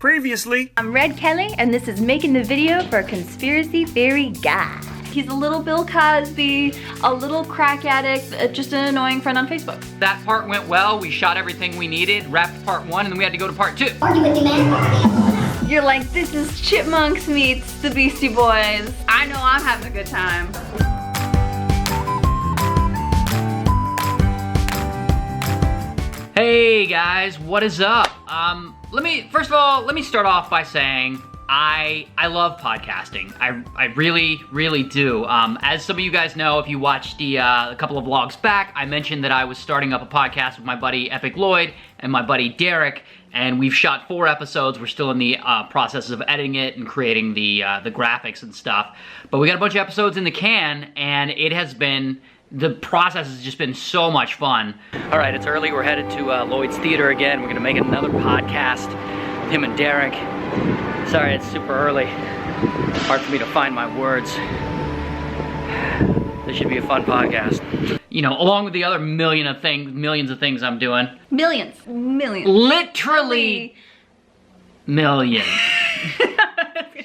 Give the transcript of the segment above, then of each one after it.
Previously, I'm Red Kelly, and this is making the video for Conspiracy Theory Guy. He's a little Bill Cosby, a little crack addict, just an annoying friend on Facebook. That part went well. We shot everything we needed, wrapped part 1, and then we had to go to part 2. Argue with me, man. You're like, this is Chipmunks meets the Beastie Boys. I know I'm having a good time. Hey guys, what is up? Let me start off by saying I love podcasting. I really do. As some of you guys know, if you watched a couple of vlogs back, I mentioned that I was starting up a podcast with my buddy Epic Lloyd and my buddy Derek, and we've shot 4 episodes. We're still in the process of editing it and creating the graphics and stuff. But we got a bunch of episodes in the can, and the process has just been so much fun. All right, it's early. We're headed to Lloyd's Theater again. We're gonna make another podcast with him and Derek. Sorry, it's super early. Hard for me to find my words. This should be a fun podcast. You know, along with the other millions of things I'm doing. Millions. Literally millions.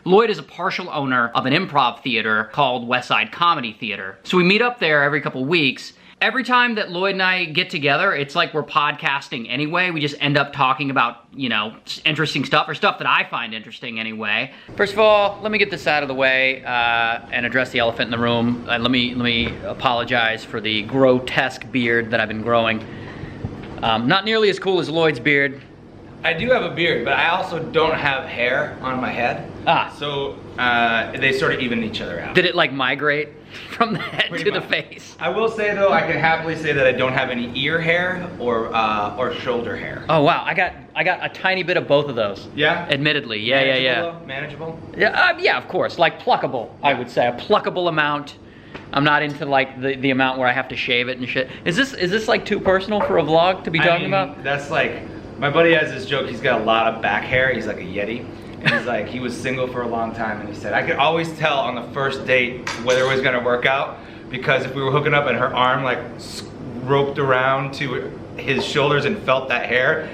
Lloyd is a partial owner of an improv theater called Westside Comedy Theater. So we meet up there every couple weeks. Every time that Lloyd and I get together, it's like we're podcasting anyway. We just end up talking about, you know, interesting stuff or stuff that I find interesting anyway. First of all, let me get this out of the way and address the elephant in the room. Let me apologize for the grotesque beard that I've been growing. Not nearly as cool as Lloyd's beard. I do have a beard, but I also don't have hair on my head. So they sort of even each other out. Did it like migrate from the head Pretty to much. the face? I will say though, I can happily say that I don't have any ear hair or shoulder hair. Oh wow, I got a tiny bit of both of those. Yeah? Admittedly, Manageable yeah. though? Manageable? Yeah, of course, like pluckable, I would say, a pluckable amount. I'm not into like the amount where I have to shave it and shit. Is this like too personal for a vlog to be talking about? That's like, my buddy has this joke, he's got a lot of back hair, he's like a Yeti. And he's like, he was single for a long time, and he said, I could always tell on the first date whether it was gonna work out, because if we were hooking up and her arm like roped around to his shoulders and felt that hair,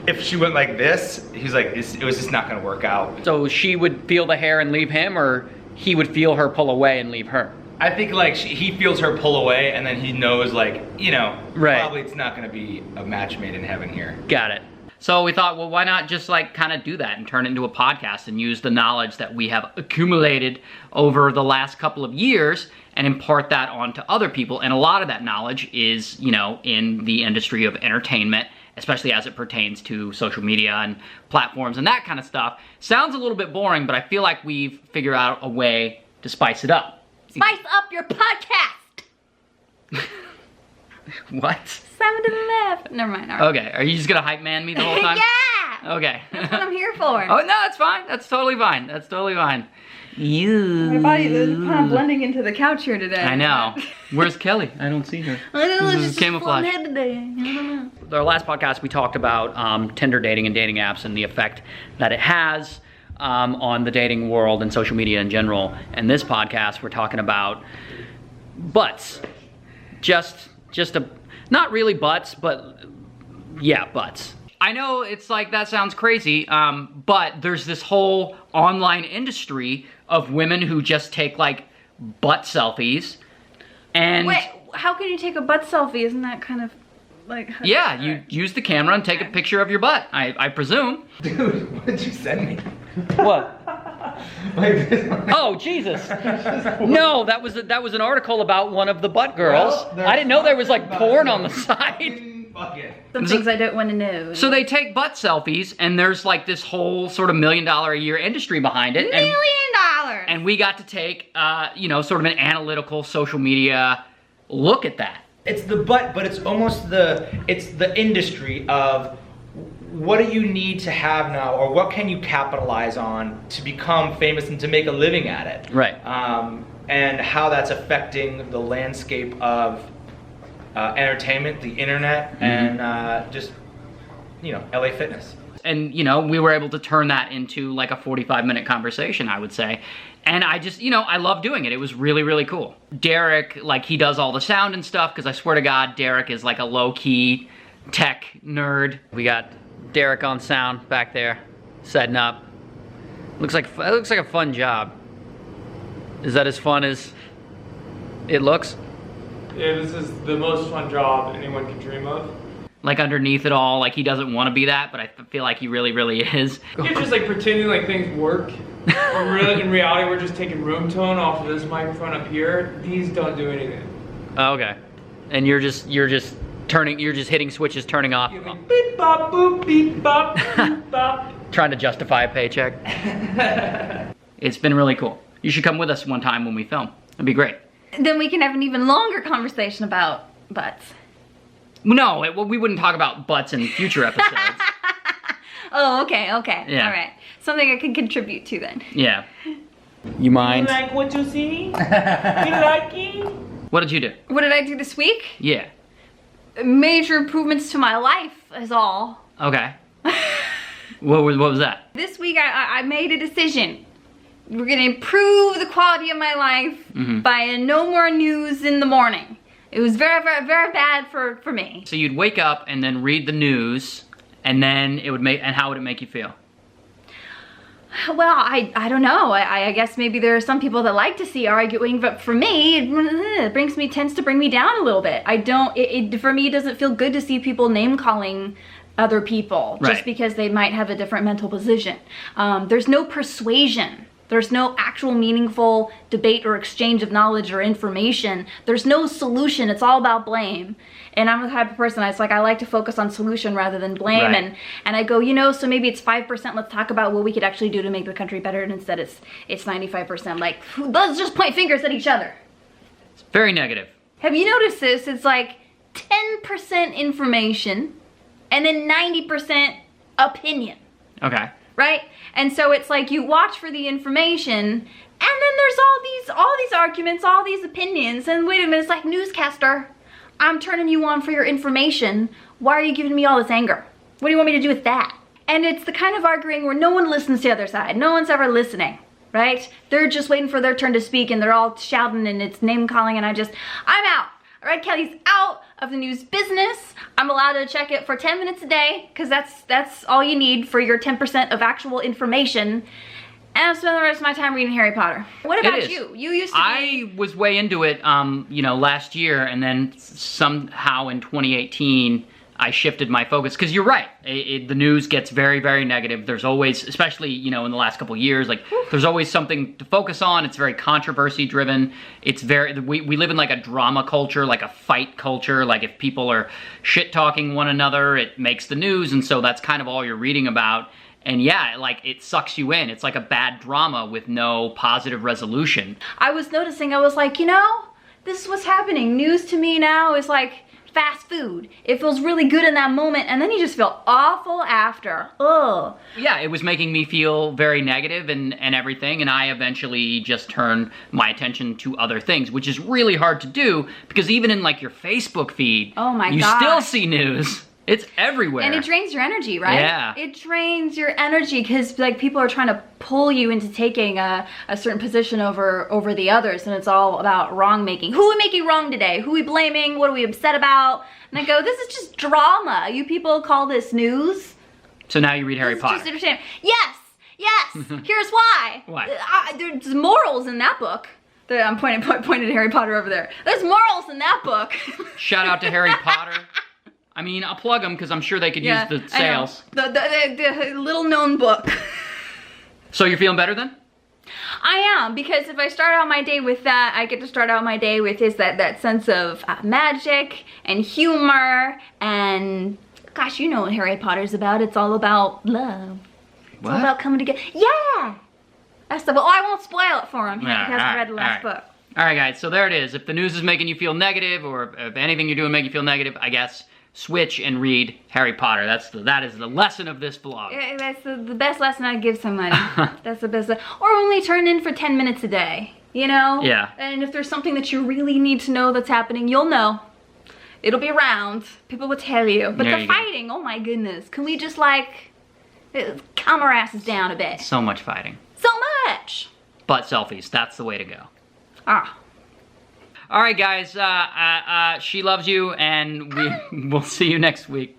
if she went like this, he's like, it was just not gonna work out. So she would feel the hair and leave him, or he would feel her pull away and leave her? I think like he feels her pull away, and then he knows like, you know, right. Probably it's not gonna be a match made in heaven here. Got it. So we thought, well, why not just like kind of do that and turn it into a podcast and use the knowledge that we have accumulated over the last couple of years and impart that onto other people. And a lot of that knowledge is, you know, in the industry of entertainment, especially as it pertains to social media and platforms and that kind of stuff. Sounds a little bit boring, but I feel like we've figured out a way to spice it up. Spice up your podcast! What? Simon to the left. Never mind. All right. Okay, are you just gonna hype man me the whole time? Yeah! Okay. That's what I'm here for. Oh, no, that's fine. That's totally fine. That's totally fine. You. My body is kind of blending into the couch here today. I know. Where's Kelly? I don't see her. I know, This it's is just camouflage. full head today. I don't know. Our last podcast, we talked about Tinder dating and dating apps and the effect that it has on the dating world and social media in general. And this podcast, we're talking about butts. Just not really butts, but yeah, butts. I know it's like, that sounds crazy, but there's this whole online industry of women who just take like butt selfies and... Wait, how can you take a butt selfie? Isn't that kind of like... Yeah, you use the camera and take a picture of your butt, I presume. Dude, what did you send me? What? Like this one? Oh, Jesus. No, that was an article about one of the butt girls. Well, I didn't know there was like porn on the side. Fuck it. Some things I don't want to know. So they take butt selfies, and there's like this whole sort of $1 million a year industry behind it. $1 million! And we got to take, you know, sort of an analytical social media look at that. It's the butt, but it's almost the industry of what do you need to have now, or what can you capitalize on to become famous and to make a living at it? Right. And how that's affecting the landscape of entertainment, the internet, and just, you know, LA Fitness. And, you know, we were able to turn that into like a 45-minute conversation, I would say. And I just, you know, I love doing it. It was really, really cool. Derek, like, he does all the sound and stuff, because I swear to God, Derek is like a low-key tech nerd. We got Derek on sound back there. setting up. It looks like a fun job. Is that as fun as it looks? Yeah, this is the most fun job anyone could dream of. Like underneath it all, like he doesn't want to be that, but I feel like he really, really is. You're just like pretending like things work. When really, in reality, we're just taking room tone off of this microphone up here. These don't do anything. Oh, okay. And you're just hitting switches, turning off. You're like beep bop boop beep bop boop bop. Trying to justify a paycheck. It's been really cool. You should come with us one time when we film. It'd be great. Then we can have an even longer conversation about butts. No, we wouldn't talk about butts in future episodes. Oh, okay. Yeah. All right. Something I can contribute to then. Yeah. You mind? You like what you see? You like it? What did you do? What did I do this week? Yeah. Major improvements to my life is all. Okay. What was that? This week I made a decision. We're gonna improve the quality of my life by no more news in the morning. It was very, very, very bad for me. So you'd wake up and then read the news, and then how would it make you feel? Well, I don't know. I guess maybe there are some people that like to see arguing, but for me, it tends to bring me down a little bit. For me, it doesn't feel good to see people name calling other people just because they might have a different mental position. There's no persuasion. There's no actual meaningful debate or exchange of knowledge or information. There's no solution. It's all about blame. And I'm the type of person, I like to focus on solution rather than blame. Right. And I go, so maybe it's 5%. Let's talk about what we could actually do to make the country better. And instead it's 95%. Like, let's just point fingers at each other. It's very negative. Have you noticed this? It's like 10% information and then 90% opinion. Okay. Right? And so it's like you watch for the information, and then there's all these arguments, all these opinions, and wait a minute, it's like, newscaster, I'm turning you on for your information. Why are you giving me all this anger? What do you want me to do with that? And it's the kind of arguing where no one listens to the other side. No one's ever listening, right? They're just waiting for their turn to speak, and they're all shouting, and it's name calling, and I'm out. All right, Kelly's out of the news business. I'm allowed to check it for 10 minutes a day because that's all you need for your 10% of actual information. And I'm spending the rest of my time reading Harry Potter. What about you? You used to I was way into it, last year, and then somehow in 2018, I shifted my focus. Because you're right, the news gets very, very negative. There's always, especially, in the last couple of years, like, there's always something to focus on. It's very controversy driven. It's we live in like a drama culture, like a fight culture. Like, if people are shit talking one another, it makes the news. And so that's kind of all you're reading about. And yeah, like, it sucks you in. It's like a bad drama with no positive resolution. I was noticing, I was like, this is what's happening. News to me now is like fast food. It feels really good in that moment, and then you just feel awful after. Ugh. Yeah, it was making me feel very negative and everything, and I eventually just turned my attention to other things, which is really hard to do, because even in like your Facebook feed, oh my you gosh, still see news. It's everywhere. And it drains your energy, right? Yeah. It drains your energy because like people are trying to pull you into taking a certain position over the others, and it's all about wrong making. Who are we making wrong today? Who are we blaming? What are we upset about? And I go, this is just drama. You people call this news? So now you read Harry Potter. Just entertainment. Yes. Here's why. Why? There's morals in that book. I'm pointing at Harry Potter over there. There's morals in that book. Shout out to Harry Potter. I mean, I'll plug them because I'm sure they could use the sales. The little known book. So you're feeling better then? I am, because if I start out my day with that, I get to start out my day with that sense of magic and humor, and gosh, you know what Harry Potter's about. It's all about love. It's all about coming together. Yeah! That's the book. Oh, I won't spoil it for him. He hasn't read the last book. All right, guys, so there it is. If the news is making you feel negative, or if anything you're doing make you feel negative, I guess switch and read Harry Potter. That is the lesson of this vlog. That's the best lesson I'd give somebody. That's the best. Or only turn in for 10 minutes a day, Yeah. And if there's something that you really need to know that's happening, you'll know. It'll be around. People will tell you. But the fighting, oh my goodness. Can we just calm our asses down a bit? So much fighting. So much. Butt selfies, that's the way to go. Ah. All right, guys, she loves you, and we'll see you next week.